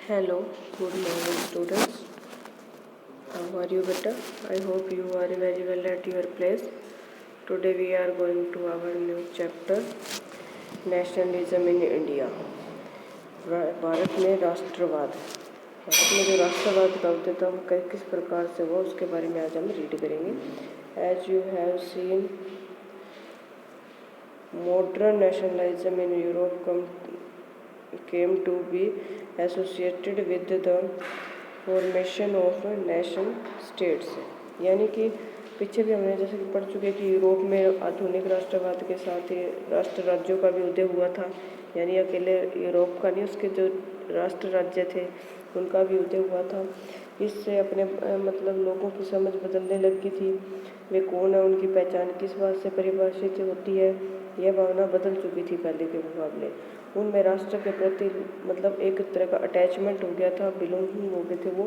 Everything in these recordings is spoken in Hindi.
Hello, good morning students. How are you beta? I hope you are very well at your place. Today we are going to our new chapter Nationalism in India. Bharat में राष्ट्रवाद। भारत में जो राष्ट्रवाद का उद्देश्य हम किस प्रकार से हुआ उसके बारे में आज हम रीड करेंगे। As you have seen, modern nationalism in Europe came to be associated with the formation of nation states. यानी कि पीछे भी हमने जैसे कि पढ़ चुके कि यूरोप में आधुनिक राष्ट्रवाद के साथ ही राष्ट्र राज्यों का भी उदय हुआ था। यानी अकेले यूरोप का नहीं, उसके जो राष्ट्र राज्य थे उनका भी उदय हुआ था। इससे अपने मतलब लोगों की समझ बदलने लगी थी। वे कौन है, उनकी पहचान किस बात से परिभाषित होती है, यह भावना बदल चुकी थी पहले के मुकाबले। उनमें राष्ट्र के प्रति मतलब एक तरह का अटैचमेंट हो गया था, बिलोंगिंग हो गए थे, वो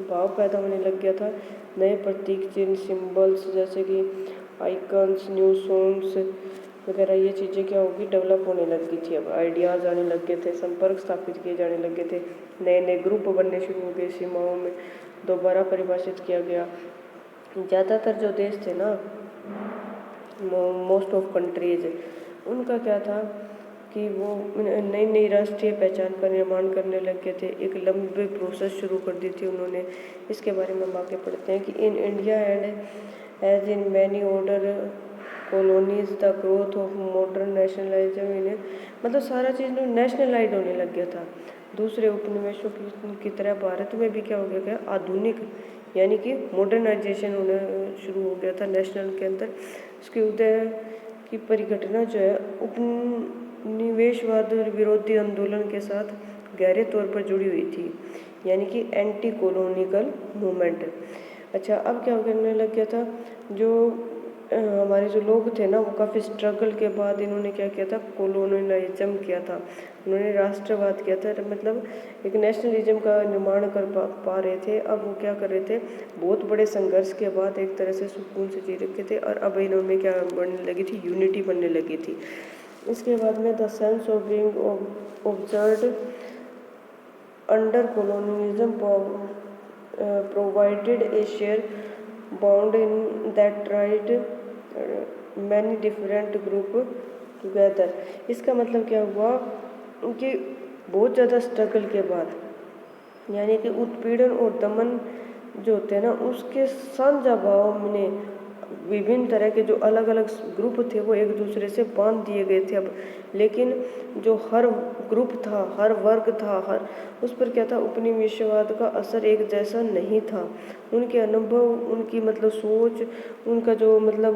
भाव पैदा होने लग गया था। नए प्रतीक चिन्ह, सिंबल्स जैसे कि आइकन्स, न्यू सॉन्ग्स वगैरह ये चीज़ें क्या होगी, डेवलप होने लग गई थी। अब आइडियाज़ आने लग गए थे, संपर्क स्थापित किए जाने लगे थे, नए नए ग्रुप बनने शुरू हो गए, सीमाओं में दोबारा परिभाषित किया गया। ज़्यादातर जो देश थे ना, मोस्ट ऑफ कंट्रीज, उनका क्या था कि वो नई नई राष्ट्रीय पहचान का निर्माण करने लग गए थे। एक लंबी प्रोसेस शुरू कर दी थी उन्होंने। इसके बारे में हम आगे पढ़ते हैं कि in India and as in many other colonies the growth of modern nationalism in, मतलब सारा चीज़ नेशनलाइज होने लग गया था। दूसरे उपनिवेशों की तरह भारत में भी क्या हो गया, आधुनिक यानी कि मॉडर्नाइजेशन होना शुरू हो गया था नेशनल के अंदर। उसके उदय की परिघटना जो है उपनिवेशवाद विरोधी आंदोलन के साथ गहरे तौर पर जुड़ी हुई थी, यानी कि एंटी कॉलोनियल मूवमेंट। अच्छा, अब क्या करने लग गया था, जो हमारे जो लोग थे ना, वो काफ़ी स्ट्रगल के बाद इन्होंने क्या किया था, कॉलोनियलिज्म किया था। उन्होंने राष्ट्रवाद किया था, मतलब एक नेशनलिज्म का निर्माण कर पा रहे थे। अब वो क्या कर रहे थे, बहुत बड़े संघर्ष के बाद एक तरह से सुकून से जी रखे थे, और अब इन्होंने क्या बनने लगी थी, यूनिटी बनने लगी थी। इसके बाद में the sense of being observed under colonialism provided A share bound in that right many different group together. इसका मतलब क्या हुआ कि बहुत ज़्यादा स्ट्रगल के बाद, यानी कि उत्पीड़न और दमन जो होते हैं ना, उसके साझा भाव में विभिन्न तरह के जो अलग अलग ग्रुप थे वो एक दूसरे से बांध दिए गए थे। अब लेकिन जो हर ग्रुप था, हर वर्ग था, हर उस पर क्या था, उपनिवेशवाद का असर एक जैसा नहीं था। उनके अनुभव, उनकी मतलब सोच, उनका जो मतलब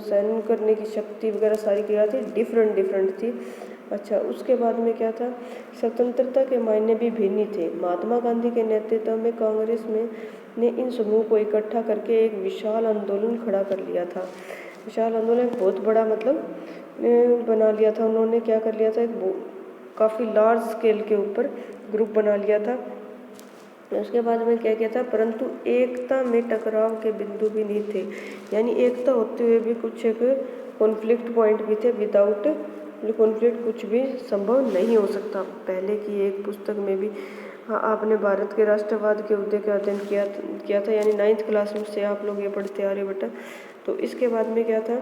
सहन करने की शक्ति वगैरह सारी क्या थी, डिफरेंट थी। अच्छा, उसके बाद में क्या था, स्वतंत्रता के मायने भी भिन्न थे। महात्मा गांधी के नेतृत्व में कांग्रेस में ने इन समूह को इकट्ठा करके एक विशाल आंदोलन खड़ा कर लिया था। विशाल आंदोलन बहुत बड़ा मतलब बना लिया था उन्होंने। क्या कर लिया था, एक काफ़ी लार्ज स्केल के ऊपर ग्रुप बना लिया था। उसके बाद में क्या किया था, परंतु एकता में टकराव के बिंदु भी नहीं थे। यानी एकता होते हुए भी कुछ एक कॉन्फ्लिक्ट पॉइंट भी थे। विदाउट कॉन्फ्लिक्ट कुछ भी संभव नहीं हो सकता। पहले की एक पुस्तक में भी आपने भारत के राष्ट्रवाद के उदय का अध्ययन किया था, यानी 9th क्लास में से आप लोग ये पढ़ते आ रहे बेटा। तो इसके बाद में क्या था,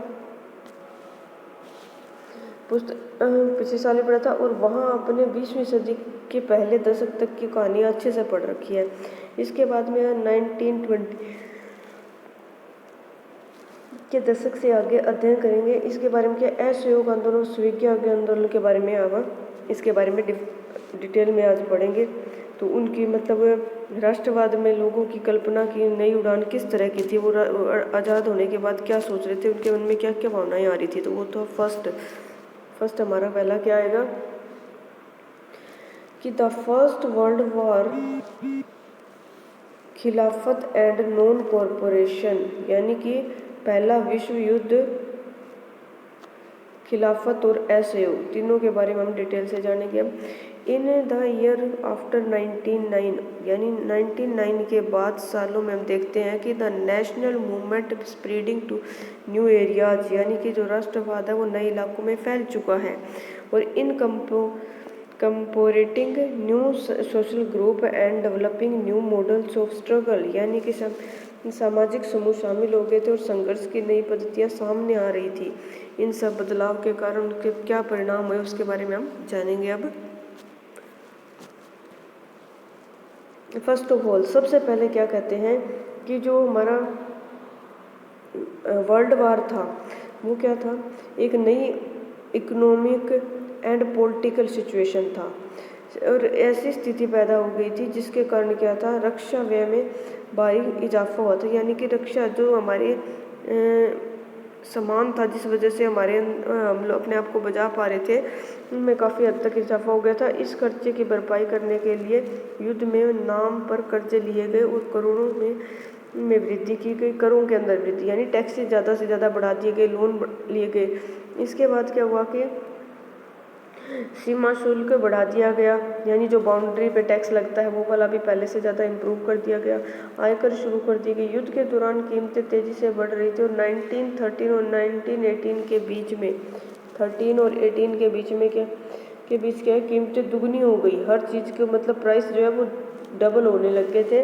पिछले साल ही पढ़ा था, और वहाँ अपने 20वीं सदी के पहले दशक तक की कहानियाँ अच्छे से पढ़ रखी है। इसके बाद में 1920 के दशक से आगे अध्ययन करेंगे। इसके बारे में क्या, असहयोग आंदोलन, स्वीकृति आंदोलन के बारे में आवा, इसके बारे में डिटेल में आज पढ़ेंगे। तो उनकी मतलब राष्ट्रवाद में लोगों की कल्पना की नई उड़ान किस तरह की थी, वो आज़ाद होने के बाद क्या सोच रहे थे, उनके मन में क्या क्या भावनाएं आ रही थी। तो वो तो फर्स्ट हमारा पहला क्या आएगा कि द फर्स्ट वर्ल्ड वॉर, खिलाफत एंड नॉन कॉरपोरेशन, यानी कि पहला विश्व युद्ध, खिलाफत और असहयोग, तीनों के बारे में हम डिटेल से जानेंगे। इन द ईयर आफ्टर 1909, यानी 1909 के बाद सालों में हम देखते हैं कि the national movement spreading to new areas, यानी कि जो राष्ट्रवाद है वो नए इलाकों में फैल चुका है। और incorporating new social group and developing new models of struggle, यानी कि सामाजिक समूह शामिल हो गए थे और संघर्ष की नई पद्धतियाँ सामने आ रही थी। इन सब बदलाव के कारण उनके क्या परिणाम हुए उसके बारे में हम जानेंगे। अब फर्स्ट ऑफ ऑल सबसे पहले क्या कहते हैं कि जो हमारा वर्ल्ड वार था वो क्या था, एक नई इकोनॉमिक एंड पॉलिटिकल सिचुएशन था और ऐसी स्थिति पैदा हो गई थी जिसके कारण क्या था, रक्षा व्यय में भारी इजाफा हुआ था। यानी कि रक्षा जो हमारे सामान था जिस वजह से हम लोग अपने आप को बचा पा रहे थे, उनमें काफ़ी हद तक इजाफा हो गया था। इस कर्जे की भरपाई करने के लिए युद्ध में नाम पर कर्जे लिए गए और करोड़ों में वृद्धि की गई, करों के अंदर वृद्धि, यानी टैक्स ज़्यादा से ज़्यादा बढ़ा दिए गए, लोन लिए गए। इसके बाद क्या हुआ कि सीमा शुल्क बढ़ा दिया गया, यानी जो बाउंड्री पे टैक्स लगता है वो वाला भी पहले से ज़्यादा इम्प्रूव कर दिया गया। आयकर शुरू कर दी गई। युद्ध के दौरान कीमतें तेज़ी से बढ़ रही थी और 1913 और 1918 के बीच में 13 और 18 के बीच में क्या है, कीमतें दुगनी हो गई। हर चीज़ के मतलब प्राइस जो है वो डबल होने लग गए थे।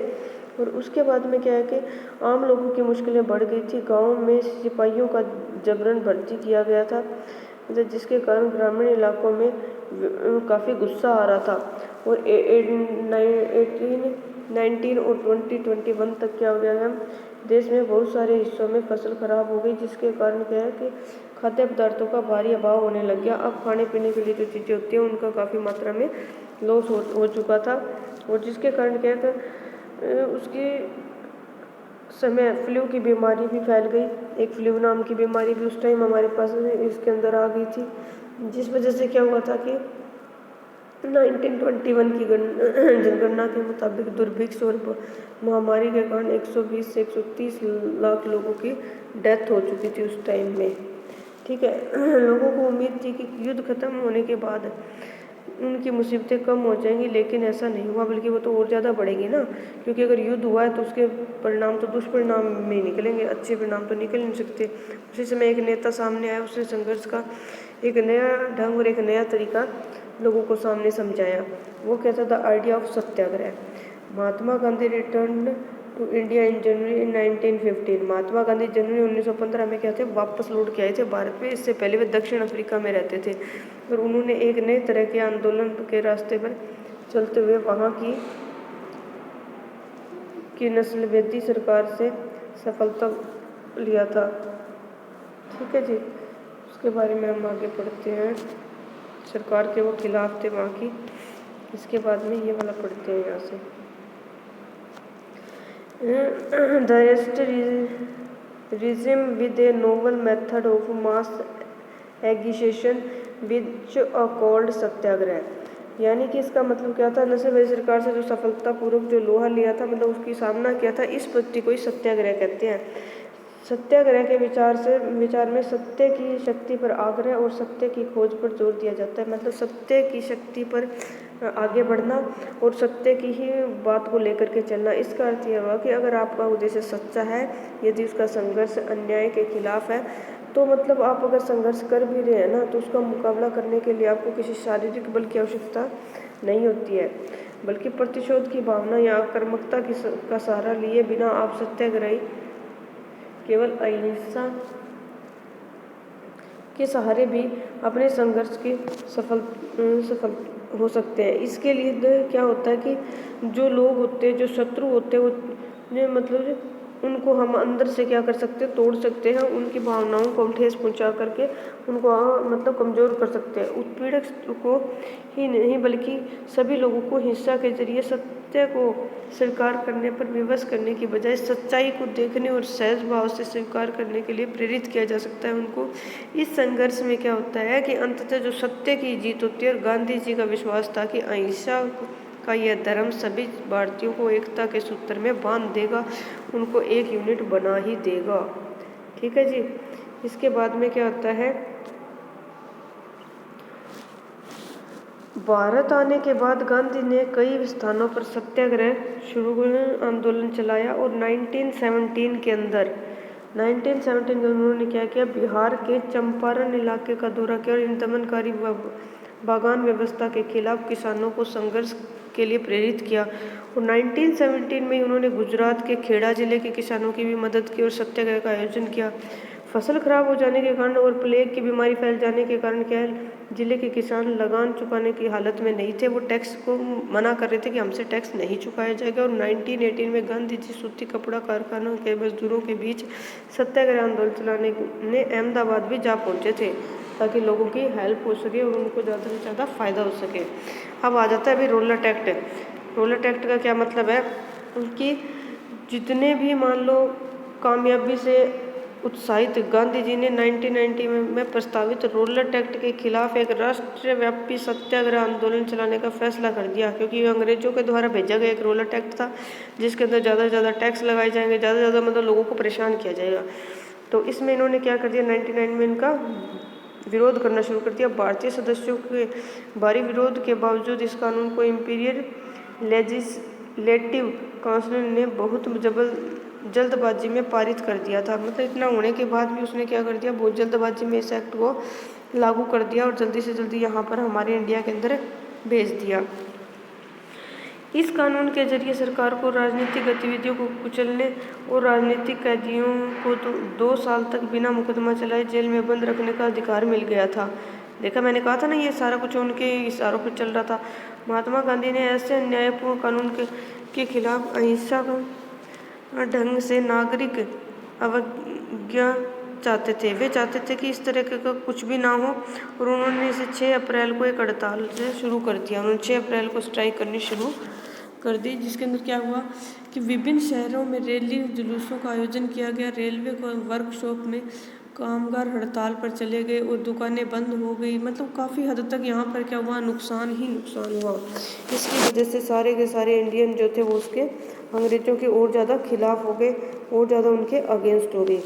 और उसके बाद में क्या है कि आम लोगों की मुश्किलें बढ़ गई थी। गाँव में सिपाहियों का जबरन भर्ती किया गया था, जिसके कारण ग्रामीण इलाकों में काफ़ी गुस्सा आ रहा था। और 19 और 2021 तक क्या हो गया है, देश में बहुत सारे हिस्सों में फसल खराब हो गई, जिसके कारण क्या है कि खाद्य पदार्थों का भारी अभाव होने लग गया। अब खाने पीने के लिए जो चीज़ें होती हैं उनका काफ़ी मात्रा में लॉस हो चुका था। और जिसके कारण क्या है उसकी समय फ्लू की बीमारी भी फैल गई। एक फ्लू नाम की बीमारी भी उस टाइम हमारे पास इसके अंदर आ गई थी, जिस वजह से क्या हुआ था कि 1921 की जनगणना के मुताबिक दुर्भिक्ष और महामारी के कारण 120 से 130 लाख लोगों की डेथ हो चुकी थी उस टाइम में। ठीक है, लोगों को उम्मीद थी कि युद्ध खत्म होने के बाद उनकी मुसीबतें कम हो जाएंगी, लेकिन ऐसा नहीं हुआ, बल्कि वो तो और ज़्यादा बढ़ेगी ना, क्योंकि अगर युद्ध हुआ है तो उसके परिणाम तो दुष्परिणाम में निकलेंगे, अच्छे परिणाम तो निकल नहीं सकते। उसी समय एक नेता सामने आया, उसने संघर्ष का एक नया ढंग और एक नया तरीका लोगों को सामने समझाया। वो कहता था idea of satyagraha. Mahatma Gandhi return to India in January 1915। Mahatma Gandhi जनवरी 1915 में क्या थे, वापस लौट के आए थे भारत में। इससे पहले वे दक्षिण अफ्रीका में रहते थे और उन्होंने एक नए तरह के आंदोलन के रास्ते पर चलते हुए वहाँ की नस्लवादी सरकार से सफलता लिया था। ठीक है जी, उसके बारे में हम आगे पढ़ते हैं। सरकार के वो खिलाफ थे वहाँ की। इसके बाद में ये वाला पढ़ते हैं यहाँ से। The rest resume with a novel method of mass agitation which called सत्याग्रह। यानी कि इसका मतलब क्या था, नस्लवादी सरकार से जो सफलतापूर्वक जो लोहा लिया था, मतलब उसकी सामना किया था, इस पद्धति को ही सत्याग्रह कहते हैं। सत्याग्रह के विचार में सत्य की शक्ति पर आग्रह और सत्य की खोज पर जोर दिया जाता है। मतलब सत्य की शक्ति पर आगे बढ़ना और सत्य की ही बात को लेकर के चलना। इसका अर्थ यह हुआ कि अगर आपका उद्देश्य सच्चा है, यदि उसका संघर्ष अन्याय के खिलाफ है, तो मतलब आप अगर संघर्ष कर भी रहे हैं ना, तो उसका मुकाबला करने के लिए आपको किसी शारीरिक बल की आवश्यकता नहीं होती है, बल्कि प्रतिशोध की भावना या आक्रामकता का सहारा लिए बिना आप सत्याग्रही केवल अहिंसा के सहारे भी अपने संघर्ष के सफल हो सकते हैं। इसके लिए क्या होता है कि जो लोग होते हैं, जो शत्रु होते हैं, वो मतलब उनको हम अंदर से क्या कर सकते हैं, तोड़ सकते हैं। उनकी भावनाओं को हम ठेस पहुंचा करके उनको मतलब कमज़ोर कर सकते हैं। उत्पीड़क को ही नहीं बल्कि सभी लोगों को हिंसा के जरिए सत्य को स्वीकार करने पर विवश करने की बजाय सच्चाई को देखने और सहज भाव से स्वीकार करने के लिए प्रेरित किया जा सकता है उनको। इस संघर्ष में क्या होता है कि अंततः जो सत्य की जीत होती है, और गांधी जी का विश्वास था कि अहिंसा का यह धर्म सभी भारतीयों को एकता के सूत्र में बांध देगा, उनको एक यूनिट बना ही देगा। ठीक है जी। इसके बाद में क्या होता है, भारत आने के बाद गांधी ने कई स्थानों पर सत्याग्रह शुरू आंदोलन चलाया और 1917 के अंदर उन्होंने क्या किया, बिहार के चंपारण इलाके का दौरा किया और इन दमनकारी बागान व्यवस्था के खिलाफ किसानों को संघर्ष के लिए प्रेरित किया। और 1917 में उन्होंने गुजरात के खेड़ा जिले के किसानों की भी मदद की और सत्याग्रह का आयोजन किया। फसल खराब हो जाने के कारण और प्लेग की बीमारी फैल जाने के कारण क्या है, जिले के किसान लगान चुकाने की हालत में नहीं थे। वो टैक्स को मना कर रहे थे कि हमसे टैक्स नहीं चुकाया जाएगा। और 1918 में गांधी जी सूती कपड़ा कारखानों के मजदूरों के बीच सत्याग्रह आंदोलन चलाने ने अहमदाबाद भी जा पहुंचे थे ताकि लोगों की हेल्प हो सके और उनको ज़्यादा से ज़्यादा फ़ायदा हो सके। अब आ जाता है अभी रोलट एक्ट। रोलट एक्ट का क्या मतलब है कि जितने भी मान लो कामयाबी से उत्साहित गांधी जी ने 1990 में प्रस्तावित रोलट एक्ट के खिलाफ एक राष्ट्रव्यापी सत्याग्रह आंदोलन चलाने का फैसला कर दिया, क्योंकि अंग्रेजों के द्वारा भेजा गया एक रोलट एक्ट था जिसके अंदर ज़्यादा से ज़्यादा टैक्स लगाए जाएंगे, ज़्यादा से ज़्यादा मतलब लोगों को परेशान किया जाएगा। तो इसमें इन्होंने क्या कर दिया, 1999 में इनका विरोध करना शुरू कर दिया। भारतीय सदस्यों के भारी विरोध के बावजूद इस कानून को इंपीरियल लेजिस्लेटिव काउंसिल ने बहुत जल्दबाजी में पारित कर दिया था। मतलब इतना होने के बाद भी उसने क्या कर दिया, बहुत जल्दबाजी में इस एक्ट को लागू कर दिया और जल्दी से जल्दी यहाँ पर हमारे इंडिया के अंदर भेज दिया। इस कानून के जरिए सरकार को राजनीतिक गतिविधियों को कुचलने और राजनीतिक कैदियों को 2 साल तक बिना मुकदमा चलाए जेल में बंद रखने का अधिकार मिल गया था। देखा, मैंने कहा था ना, ये सारा कुछ उनके इशारों पर चल रहा था। महात्मा गांधी ने ऐसे अन्यायपूर्ण कानून के खिलाफ अहिंसा ढंग से नागरिक अवज्ञा चाहते थे। वे चाहते थे कि इस तरह का कुछ भी ना हो और उन्होंने इसे 6 अप्रैल को एक हड़ताल से शुरू कर दिया। उन्होंने 6 अप्रैल को स्ट्राइक करनी शुरू कर दी, जिसके अंदर क्या हुआ कि विभिन्न शहरों में रैली जुलूसों का आयोजन किया गया। रेलवे को वर्कशॉप में कामगार हड़ताल पर चले गए और दुकानें बंद हो गई। मतलब काफ़ी हद तक यहाँ पर क्या हुआ, नुकसान ही नुकसान हुआ। इसकी वजह से सारे के सारे इंडियन जो थे वो उसके अंग्रेज़ों के और ज़्यादा खिलाफ हो गए और ज़्यादा उनके अगेंस्ट हो गए।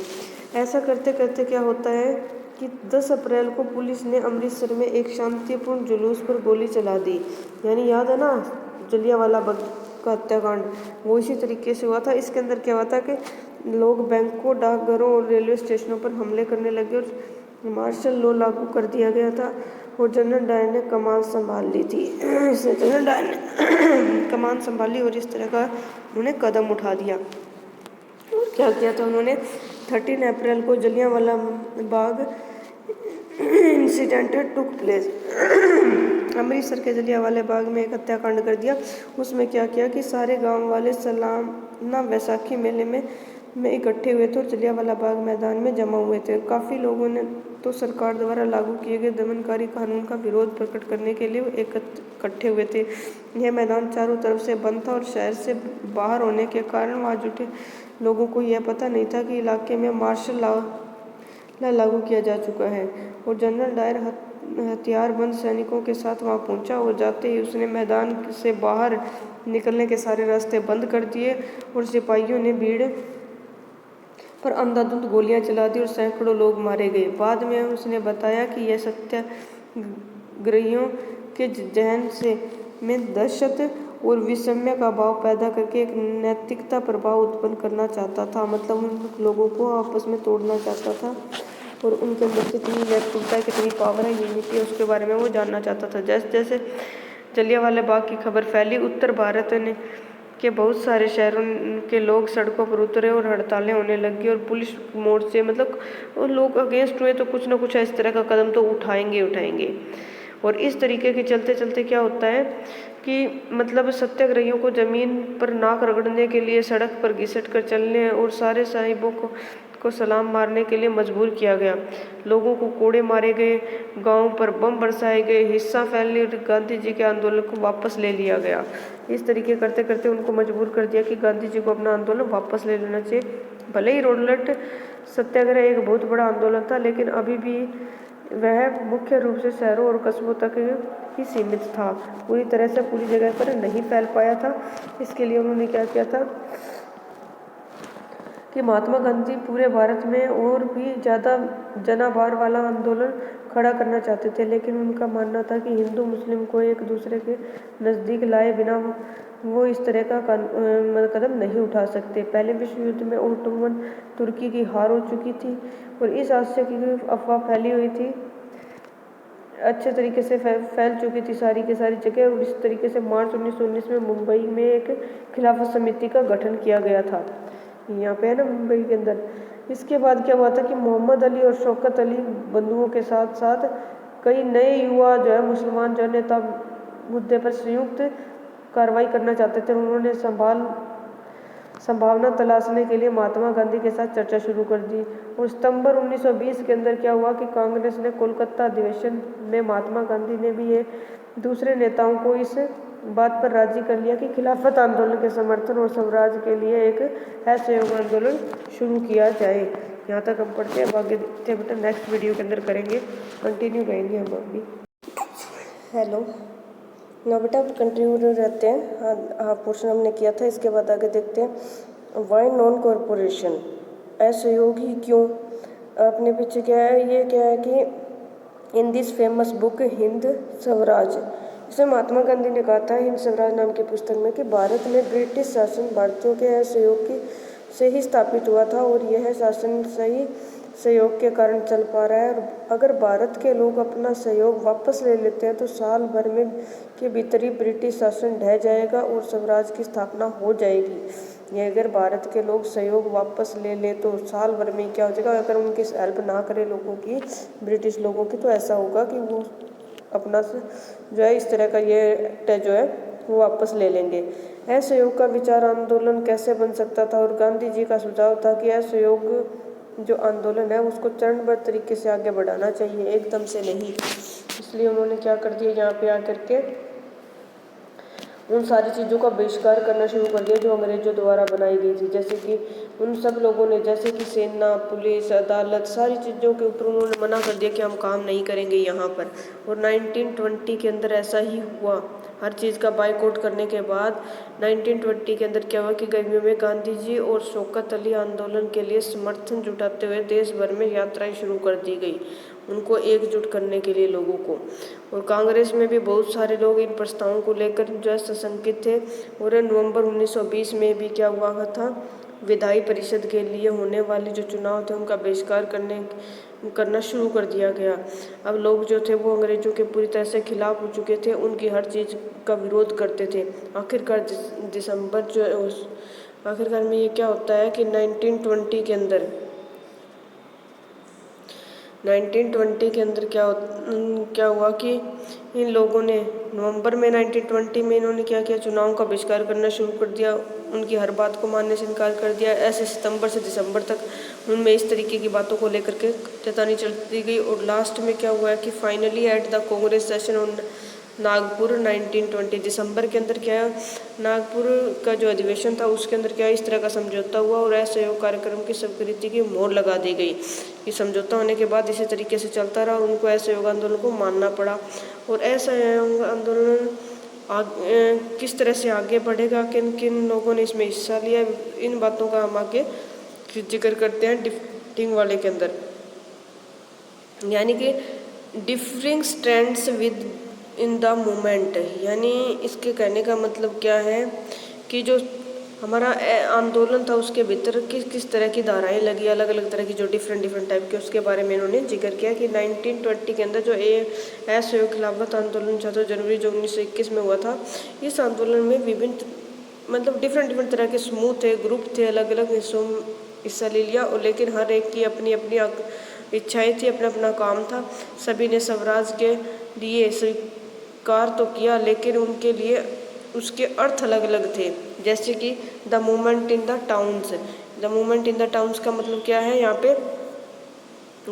ऐसा करते करते क्या होता है कि 10 अप्रैल को पुलिस ने अमृतसर में एक शांतिपूर्ण जुलूस पर गोली चला दी। यानी याद है ना जलियांवाला बाग का हत्याकांड, वो इसी तरीके से हुआ था। इसके अंदर क्या हुआ था कि लोग बैंकों, डाकघरों और रेलवे स्टेशनों पर हमले करने लगे और मार्शल लॉ लागू कर दिया गया था और जनरल डायर ने कमान संभाल ली थी। जनरल डायर ने कमान संभाली और इस तरह का उन्होंने कदम उठा दिया। और क्या किया था उन्होंने, 13 अप्रैल को Jallianwala Bagh incident took place. Amritsar के जलियांवाला बाग में एक हत्याकांड कर दिया। उसमें क्या किया कि सारे गांव वाले सालाना वैसाखी मेले में इकट्ठे हुए थे और जलियांवाला बाग मैदान में जमा हुए थे। काफ़ी लोगों ने तो सरकार द्वारा लागू किए गए दमनकारी कानून का विरोध प्रकट करने के लिए इकट्ठे हुए थे। यह मैदान चारों तरफ से बंद था और शहर से बाहर होने के कारण वहाँ जुटे लोगों को यह पता नहीं था कि इलाके में मार्शल लॉ लागू किया जा चुका है। और जनरल डायर हथियारबंद सैनिकों के साथ वहां पहुंचा और जाते ही उसने मैदान से बाहर निकलने के सारे रास्ते बंद कर दिए और सिपाहियों ने भीड़ पर अंधाधुंध गोलियां चला दी और सैकड़ों लोग मारे गए। बाद में उसने बताया कि यह सत्याग्रहियों के जहन में दहशत और विषम्य का भाव पैदा करके एक नैतिकता प्रभाव उत्पन्न करना चाहता था। मतलब उन लोगों को आपस में तोड़ना चाहता था और उनके अंदर कितनी नैतिकता, कितनी पावर है, यूनिटी है, उसके बारे में वो जानना चाहता था। जैसे जैसे जलियांवाला बाग की खबर फैली, उत्तर भारत के बहुत सारे शहरों के लोग सड़कों पर उतरे और हड़तालें होने लगी और पुलिस मोर्चे, मतलब लोग अगेंस्ट हुए तो कुछ ना कुछ इस तरह का कदम तो उठाएंगे। और इस तरीके के चलते चलते क्या होता है कि मतलब सत्याग्रहियों को ज़मीन पर नाक रगड़ने के लिए सड़क पर घिसट कर चलने और सारे साहिबों को सलाम मारने के लिए मजबूर किया गया। लोगों को कोड़े मारे गए, गांव पर बम बरसाए गए, हिस्सा फैलने और गांधी जी के आंदोलन को वापस ले लिया गया। इस तरीके करते करते उनको मजबूर कर दिया कि गांधी जी को अपना आंदोलन वापस ले लेना चाहिए। भले ही रोलट सत्याग्रह एक बहुत बड़ा आंदोलन था, लेकिन अभी भी वह मुख्य रूप से शहरों और कस्बों तक ही सीमित था, पूरी तरह से पूरी जगह पर नहीं फैल पाया था। इसके लिए उन्होंने क्या किया था कि महात्मा गांधी पूरे भारत में और भी ज़्यादा जनाभार वाला आंदोलन खड़ा करना चाहते थे, लेकिन उनका मानना था कि हिंदू मुस्लिम को एक दूसरे के नज़दीक लाए बिना वो इस तरह का कदम नहीं उठा सकते। पहले विश्व युद्ध में ओटोमन तुर्की की हार हो चुकी थी और इस आशय की अफवाह फैली हुई थी अच्छे तरीके से फैल चुकी थी सारी की सारी जगह, और इस तरीके से मार्च 1919 में मुंबई में एक खिलाफत समिति का गठन किया गया था, यहाँ पे है ना मुंबई के अंदर। इसके बाद क्या हुआ था कि मोहम्मद अली और शौकत अली बंधुओं के साथ साथ कई नए युवा जो है मुसलमान जो नेता मुद्दे पर संयुक्त कार्रवाई करना चाहते थे। उन्होंने संभावना तलाशने के लिए महात्मा गांधी के साथ चर्चा शुरू कर दी। और सितंबर 1920 के अंदर क्या हुआ कि कांग्रेस ने कोलकाता अधिवेशन में महात्मा गांधी ने भी ये दूसरे नेताओं को इस बात पर राजी कर लिया कि खिलाफत आंदोलन के समर्थन और स्वराज के लिए एक असहयोग आंदोलन शुरू किया जाए। यहाँ तक हम पढ़ते हैं, आगे देखते हैं बेटा, नेक्स्ट वीडियो के अंदर करेंगे, कंटिन्यू करेंगे हम अभी। हेलो ना बेटा, अब कंटिन्यू रहते हैं। हाँ पोर्शन हमने किया था, इसके बाद आगे देखते हैं। वाई नॉन कॉरपोरेशन, असहयोग ही क्यों? अपने पीछे क्या है, ये क्या है कि in this famous book Hind Swaraj, इसमें महात्मा गांधी ने कहा था हिंद स्वराज नाम की पुस्तक में कि भारत में ब्रिटिश शासन भारतीयों के असहयोग से ही स्थापित हुआ था और यह शासन सही सहयोग के कारण चल पा रहा है। और अगर भारत के लोग अपना सहयोग वापस ले लेते हैं तो साल भर में के भीतर ही ब्रिटिश शासन ढह जाएगा और स्वराज की स्थापना हो जाएगी। ये अगर भारत के लोग सहयोग वापस ले ले तो साल भर में क्या हो जाएगा, अगर उनकी हेल्प ना करे लोगों की, ब्रिटिश लोगों की, तो ऐसा होगा कि वो अपना जो है इस तरह का ये जो है वो वापस ले लेंगे। असहयोग का विचार आंदोलन कैसे बन सकता था? और गांधी जी का सुझाव था कि असहयोग जो आंदोलन है उसको चरणबद्ध तरीके से आगे बढ़ाना चाहिए, एकदम से नहीं। इसलिए उन्होंने क्या कर दिया, यहाँ पे आकर के उन सारी चीज़ों का बहिष्कार करना शुरू कर दिया जो अंग्रेजों द्वारा बनाई गई थी। जैसे कि उन सब लोगों ने, जैसे कि सेना, पुलिस, अदालत, सारी चीज़ों के ऊपर उन्होंने मना कर दिया कि हम काम नहीं करेंगे यहाँ पर। और 1920 के अंदर ऐसा ही हुआ। हर चीज़ का बाइकआउट करने के बाद 1920 के अंदर क्या हुआ कि गर्मियों में गांधी जी और शौकत अली आंदोलन के लिए समर्थन जुटाते हुए देश भर में यात्राएं शुरू कर दी गई, उनको एकजुट करने के लिए लोगों को। और कांग्रेस में भी बहुत सारे लोग इन प्रस्तावों को लेकर जो है सशंकित थे। और नवंबर 1920 में भी क्या हुआ था, विधायी परिषद के लिए होने वाले जो चुनाव थे उनका बहिष्कार करना शुरू कर दिया गया। अब लोग जो थे वो अंग्रेजों के पूरी तरह से खिलाफ हो चुके थे, उनकी हर चीज़ का विरोध करते थे। आखिरकार आखिरकार में ये क्या होता है कि 1920 के अंदर क्या हुआ कि इन लोगों ने नवंबर में 1920 में इन्होंने क्या किया, चुनाव का बहिष्कार करना शुरू कर दिया, उनकी हर बात को मानने से इनकार कर दिया। ऐसे सितंबर से दिसंबर तक उनमें इस तरीके की बातों को लेकर के चेतावनी चलती गई। और लास्ट में क्या हुआ है कि finally at the Congress session on Nagpur 1920, दिसंबर के अंदर क्या है, नागपुर का जो अधिवेशन था उसके अंदर क्या इस तरह का समझौता हुआ और असहयोग कार्यक्रम की स्वीकृति की मोहर लगा दी गई। ये समझौता होने के बाद इसी तरीके से चलता रहा, उनको असहयोग आंदोलन को मानना पड़ा। और असहयोग आंदोलन किस तरह से आगे बढ़ेगा, किन किन लोगों ने इसमें हिस्सा लिया, इन बातों का हम आगे जिक्र करते हैं डिफटिंग वाले के अंदर। यानी कि differing strands with in the movement, यानी इसके कहने का मतलब क्या है कि जो हमारा आंदोलन था उसके भीतर किस तरह की धाराएं लगी, अलग अलग तरह की जो डिफरेंट टाइप के, उसके बारे में इन्होंने जिक्र किया कि 1920 के अंदर जो असहयोग खिलाफत आंदोलन 14 जनवरी जो 1921 में हुआ था, इस आंदोलन में विभिन्न मतलब डिफरेंट तरह के समूह थे, ग्रुप थे, अलग अलग हिस्सा ले लिया। और लेकिन हर एक की अपनी अपनी इच्छाएं थी, अपना अपना काम था। सभी ने स्वराज के लिए स्वीकार तो किया, लेकिन उनके लिए उसके अर्थ अलग अलग थे। जैसे कि the movement in the towns, the movement in the towns का मतलब क्या है यहाँ पे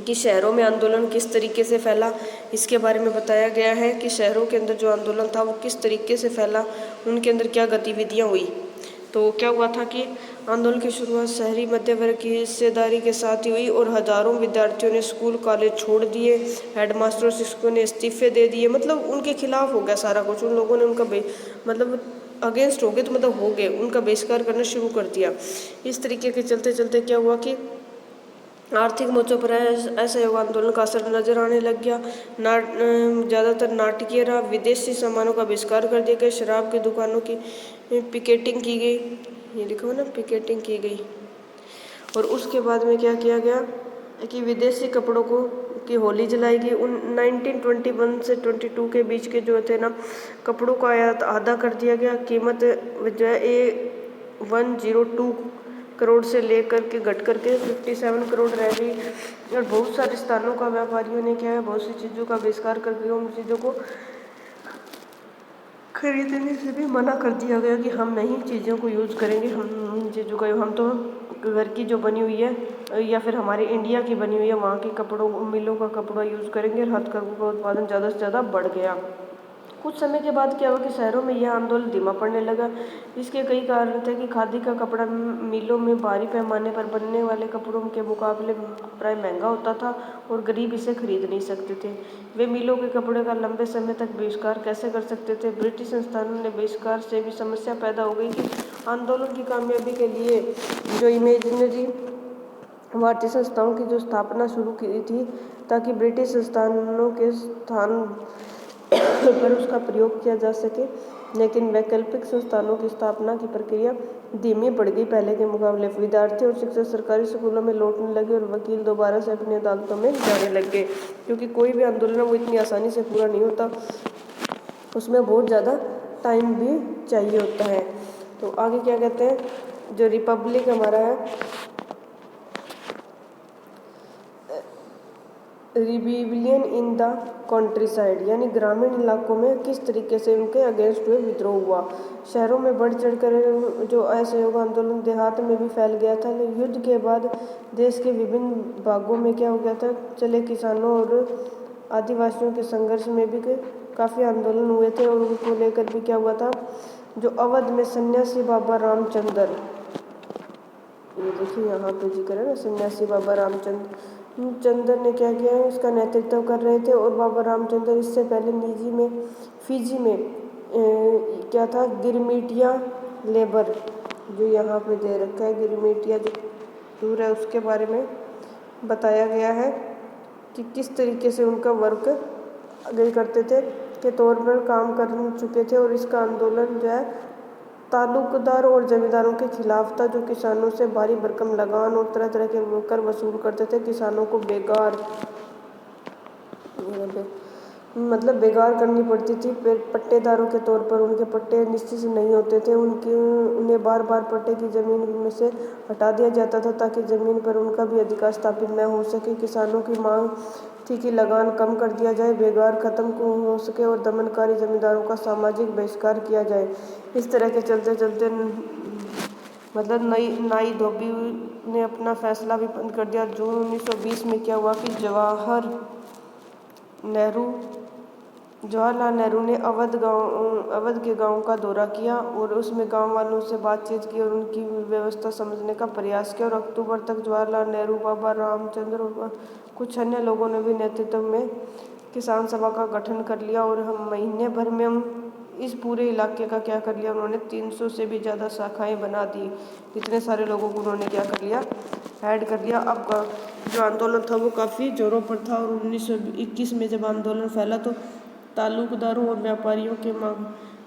कि शहरों में आंदोलन किस तरीके से फैला, इसके बारे में बताया गया है कि शहरों के अंदर जो आंदोलन था वो किस तरीके से फैला, उनके अंदर क्या गतिविधियाँ हुई। तो क्या हुआ था कि आंदोलन की शुरुआत शहरी मध्य वर्ग की हिस्सेदारी के साथ ही हुई और हजारों विद्यार्थियों ने स्कूल कॉलेज छोड़ दिए, हेडमास्टर शिक्षकों ने इस्तीफे दे दिए, मतलब उनके खिलाफ हो गया सारा कुछ। उन लोगों ने उनका मतलब अगेंस्ट हो गए, तो मतलब हो गए, उनका बहिष्कार करना शुरू कर दिया। इस तरीके के चलते चलते क्या हुआ कि आर्थिक मोर्चों पर असहयोग आंदोलन का असर नजर आने लग गया। ज़्यादातर नाटकीय रहा, विदेशी सामानों का बहिष्कार कर दिया गया, शराब की दुकानों की पिकेटिंग की गई, ये लिखा हुआ ना, पिकेटिंग की गई। और उसके बाद में क्या किया गया कि विदेशी कपड़ों को की होली जलाई गई। 1921 से 22 के बीच के जो थे ना कपड़ों का आयात आधा कर दिया गया। कीमत जो है 102 करोड़ से लेकर के घट करके 57 करोड़ रह गई। और बहुत सारे स्थानों का व्यापारियों ने क्या है बहुत सी चीज़ों का बहिष्कार कर दिया। उन चीज़ों को खरीदने से भी मना कर दिया गया कि हम नहीं चीज़ों को यूज़ करेंगे, हम उन चीज़ों का हम तो घर की जो बनी हुई है या फिर हमारे इंडिया की बनी हुई है वहाँ के कपड़ों मिलों का कपड़ा यूज़ करेंगे। और हथकरघा का उत्पादन ज़्यादा से ज़्यादा बढ़ गया। कुछ समय के बाद क्या हुआ कि शहरों में यह आंदोलन धीमा पड़ने लगा। इसके कई कारण थे कि खादी का कपड़ा मिलों में भारी पैमाने पर बनने वाले कपड़ों के मुकाबले प्राय महंगा होता था और गरीब इसे खरीद नहीं सकते थे। वे मिलों के कपड़े का लंबे समय तक बहिष्कार कैसे कर सकते थे। ब्रिटिश संस्थानों ने बहिष्कार से भी समस्या पैदा हो गई कि आंदोलन की कामयाबी के लिए जो इमेजिनरी भारतीय संस्थाओं की जो स्थापना शुरू की थी ताकि ब्रिटिश संस्थानों के स्थान पर उसका प्रयोग किया जा सके, लेकिन वैकल्पिक संस्थानों की स्थापना की प्रक्रिया धीमी पड़ गई पहले के मुकाबले। विद्यार्थी और शिक्षक सरकारी स्कूलों में लौटने लगे और वकील दोबारा से अपनी अदालतों में जाने लग गए, क्योंकि कोई भी आंदोलन वो इतनी आसानी से पूरा नहीं होता, उसमें बहुत ज़्यादा टाइम भी चाहिए होता है। तो आगे क्या कहते हैं, जो रिपब्लिक हमारा है rebellion in the country side, यानी ग्रामीण इलाकों में किस तरीके से उनके अगेंस्ट में विद्रोह हुआ। शहरों में बढ़ चढ़कर जो असहयोग आंदोलन देहात में भी फैल गया था। युद्ध के बाद देश के विभिन्न भागों में क्या हो गया था, चले किसानों और आदिवासियों के संघर्ष में भी काफ़ी आंदोलन हुए थे और उनको लेकर भी क्या हुआ था। जो अवध में सन्यासी बाबा रामचंद्र, ये देखिए यहाँ पे जिक्र है ना, सन्यासी बाबा रामचंद्र ने क्या किया है, इसका नेतृत्व कर रहे थे। और बाबा रामचंद्र इससे पहले फिजी में क्या था, गिरमिटिया लेबर, जो यहाँ पे दे रखा है गिरमिटिया जो टूर है, उसके बारे में बताया गया है कि किस तरीके से उनका वर्क अगर करते थे के तौर पर काम कर चुके थे। और इसका आंदोलन जो है तालुकदार और जमींदारों के खिलाफ था, जो किसानों से भारी भरकम लगान और तरह तरह के कर वसूल करते थे। किसानों को बेगार करनी पड़ती थी। पट्टेदारों के तौर पर उनके पट्टे निश्चित नहीं होते थे, उन्हें बार बार पट्टे की ज़मीन में से हटा दिया जाता था ताकि ज़मीन पर उनका भी अधिकार स्थापित न हो सके। किसानों की मांग थी कि लगान कम कर दिया जाए, बेगार खत्म हो सके और दमनकारी जमींदारों का सामाजिक बहिष्कार किया जाए। इस तरह के चलते चलते नाई धोबी ने अपना फैसला भी बंद कर दिया। जून 1920 में क्या हुआ कि जवाहरलाल नेहरू ने अवध के गांव का दौरा किया और उसमें गांव वालों से बातचीत की और उनकी व्यवस्था समझने का प्रयास किया। और अक्टूबर तक जवाहरलाल नेहरू, बाबा रामचंद्र और कुछ अन्य लोगों ने भी नेतृत्व में किसान सभा का गठन कर लिया। और हम महीने भर में इस पूरे इलाके का क्या कर लिया, उन्होंने 300 से भी ज़्यादा शाखाएं बना दी। इतने सारे लोगों को उन्होंने क्या कर लिया, ऐड कर लिया। अब जो आंदोलन था वो काफ़ी जोरों पर था। और 1921 में जब आंदोलन फैला तो तालुकदारों और व्यापारियों के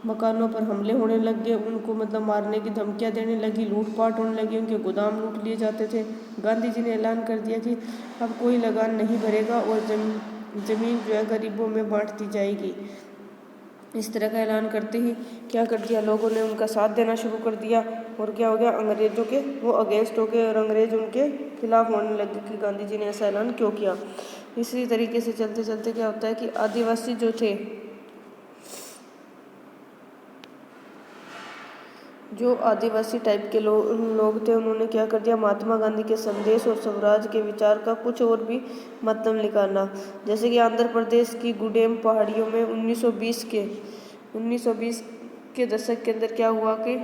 मकानों पर हमले होने लग गए, उनको मारने की धमकियां देने लगी, लूटपाट होने लगी, उनके गोदाम लूट लिए जाते थे। गांधी जी ने ऐलान कर दिया कि अब कोई लगान नहीं भरेगा और ज़मीन जो है गरीबों में बांट दी जाएगी। इस तरह का ऐलान करते ही क्या कर दिया, लोगों ने उनका साथ देना शुरू कर दिया। और क्या हो गया, अंग्रेज़ों के वो अगेंस्ट हो गए और अंग्रेज़ उनके खिलाफ होने लगे कि गांधी जी ने ऐसा ऐलान क्यों किया। इसी तरीके से चलते चलते क्या होता है कि आदिवासी जो थे, जो आदिवासी टाइप के लोग थे, उन्होंने क्या कर दिया, महात्मा गांधी के संदेश और स्वराज के विचार का कुछ और भी मतलब निकालना। जैसे कि आंध्र प्रदेश की गुडेम पहाड़ियों में 1920 के दशक के अंदर क्या हुआ कि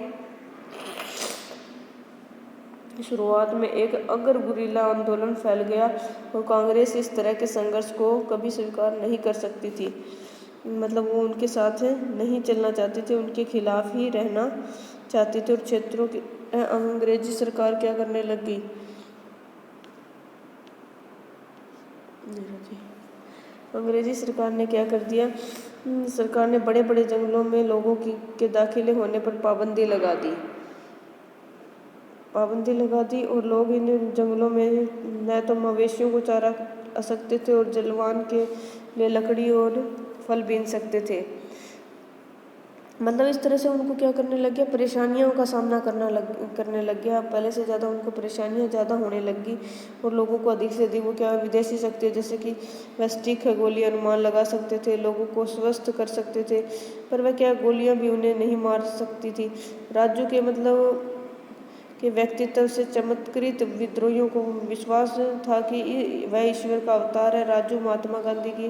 शुरुआत में एक अगर गुरिल्ला आंदोलन फैल गया और कांग्रेस इस तरह के संघर्ष को कभी स्वीकार नहीं कर सकती थी। वो उनके साथ नहीं चलना चाहती थी, उनके खिलाफ ही रहना चाहती थी। और क्षेत्रों की अंग्रेजी सरकार क्या करने लगी, अंग्रेजी सरकार ने क्या कर दिया, सरकार ने बड़े बड़े जंगलों में लोगों के दाखिले होने पर पाबंदी लगा दी। पाबंदी लगा दी और लोग इन जंगलों में न तो मवेशियों को चारा आ सकते थे और जलवान के लिए लकड़ी और फल बीन सकते थे। मतलब इस तरह से उनको क्या करने लग गया, परेशानियों का सामना करने लग गया। पहले से ज़्यादा उनको परेशानियां ज़्यादा होने लगी और लोगों को अधिक से अधिक वो क्या विदेशी शक्तियाँ जैसे कि वैश्विक खगोलीय अनुमान लगा सकते थे, लोगों को स्वस्थ कर सकते थे, पर वह क्या गोलियां भी उन्हें नहीं मार सकती थी। राज्यों के मतलब के व्यक्तित्व से चमत्कृत विद्रोहियों को विश्वास था कि वह ईश्वर का अवतार है। राजू महात्मा गांधी की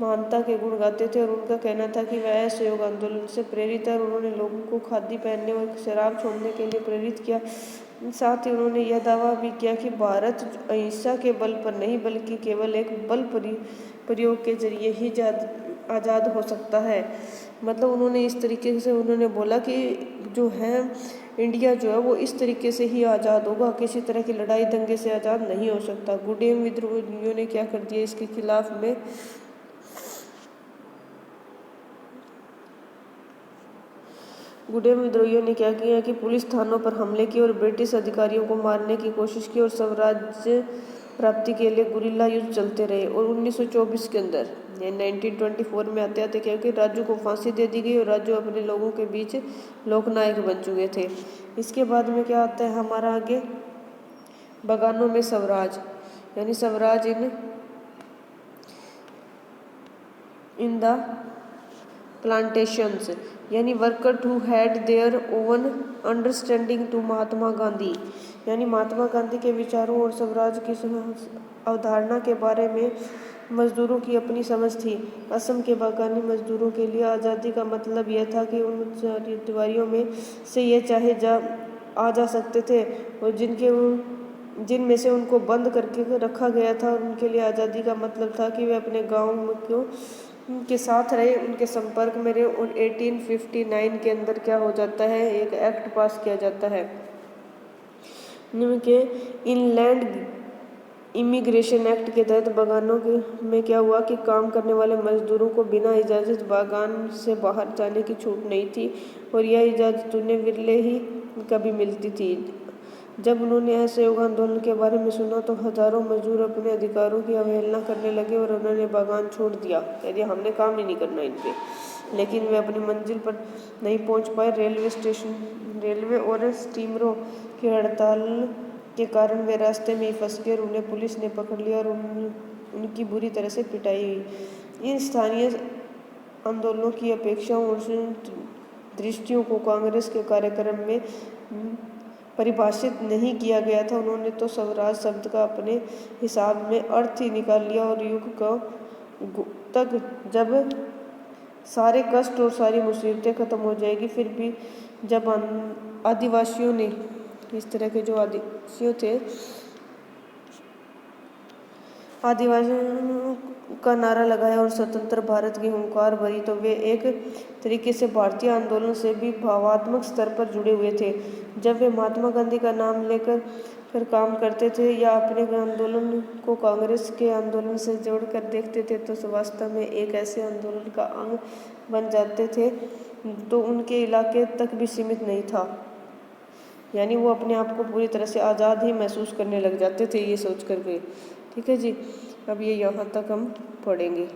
महानता के गुण गाते थे और उनका कहना था कि वह असहयोग आंदोलन से प्रेरित है और उन्होंने लोगों को खादी पहनने और शराब छोड़ने के लिए प्रेरित किया। साथ ही उन्होंने यह दावा भी किया कि भारत अहिंसा के बल पर नहीं बल्कि केवल एक बल प्रयोग के जरिए ही आज़ाद हो सकता है। मतलब उन्होंने इस तरीके से उन्होंने बोला कि जो है इंडिया जो है वो इस तरीके से ही आज़ाद होगा, किसी तरह की लड़ाई दंगे से आज़ाद नहीं हो सकता। गुडेम विद्रोहियों ने क्या कर दिया इसके खिलाफ में गुडेम विद्रोहियों ने क्या किया कि पुलिस थानों पर हमले किए और ब्रिटिश अधिकारियों को मारने की कोशिश की और स्वराज्य प्राप्ति के लिए गुरिल्ला युद्ध चलते रहे। और 1924 के अंदर 1924 में आते आते क्या कि राजू को फांसी दे दी गई और राजू अपने लोगों के बीच लोकनायक बन चुके थे। इसके बाद में क्या आता है हमारा आगे, बगानों में स्वराज, यानी स्वराज इन द प्लांटेशंस, यानी worker who had their own understanding to Mahatma Gandhi, यानी महात्मा गांधी के विचारों और स्वराज की अवधारणा के बारे में मजदूरों की अपनी समझ थी। असम के बागानी मजदूरों के लिए आज़ादी का मतलब यह था कि उन दीवारियों में से ये चाहे आ जा सकते थे और जिनमें से उनको बंद करके रखा गया था। उनके लिए आज़ादी का मतलब था कि वे अपने गाँव के साथ रहे, उनके संपर्क में रहे। और 1859 के अंदर क्या हो जाता है, एक एक्ट पास किया जाता है के इनलैंड इमिग्रेशन एक्ट के तहत बगानों में क्या हुआ कि काम करने वाले मजदूरों को बिना इजाज़त बागान से बाहर जाने की छूट नहीं थी और यह इजाज़त उन्हें विरले ही कभी मिलती थी। जब उन्होंने असहयोग आंदोलन के बारे में सुना तो हजारों मजदूर अपने अधिकारों की अवहेलना करने लगे और उन्होंने बागान छोड़ दिया, यदि हमने काम ही नहीं करना इन पे। लेकिन वे अपनी मंजिल पर नहीं पहुंच पाए। रेलवे और स्टीमरों की हड़ताल के कारण वे रास्ते में ही फंस गए और उन्हें पुलिस ने पकड़ लिया और उनकी बुरी तरह से पिटाई हुई। इन स्थानीय आंदोलनों की अपेक्षाओं और दृष्टियों को कांग्रेस के कार्यक्रम में परिभाषित नहीं किया गया था। उन्होंने तो स्वराज शब्द का अपने हिसाब में अर्थ ही निकाल लिया और युग तक जब सारे कष्ट और सारी मुसीबतें खत्म हो जाएगी, फिर भी जब आदिवासियों ने इस तरह के जो आदिवासियों थे, आदिवासियों का नारा लगाया और स्वतंत्र भारत की हुंकार भरी, तो वे एक तरीके से भारतीय आंदोलन से भी भावात्मक स्तर पर जुड़े हुए थे। जब वे महात्मा गांधी का नाम लेकर फिर काम करते थे या अपने आंदोलन को कांग्रेस के आंदोलन से जोड़कर देखते थे तो वास्तव में एक ऐसे आंदोलन का अंग बन जाते थे तो उनके इलाके तक भी सीमित नहीं था, यानी वो अपने आप को पूरी तरह से आज़ाद ही महसूस करने लग जाते थे ये सोच कर के। ठीक है जी, अब ये यहाँ तक हम पढ़ेंगे।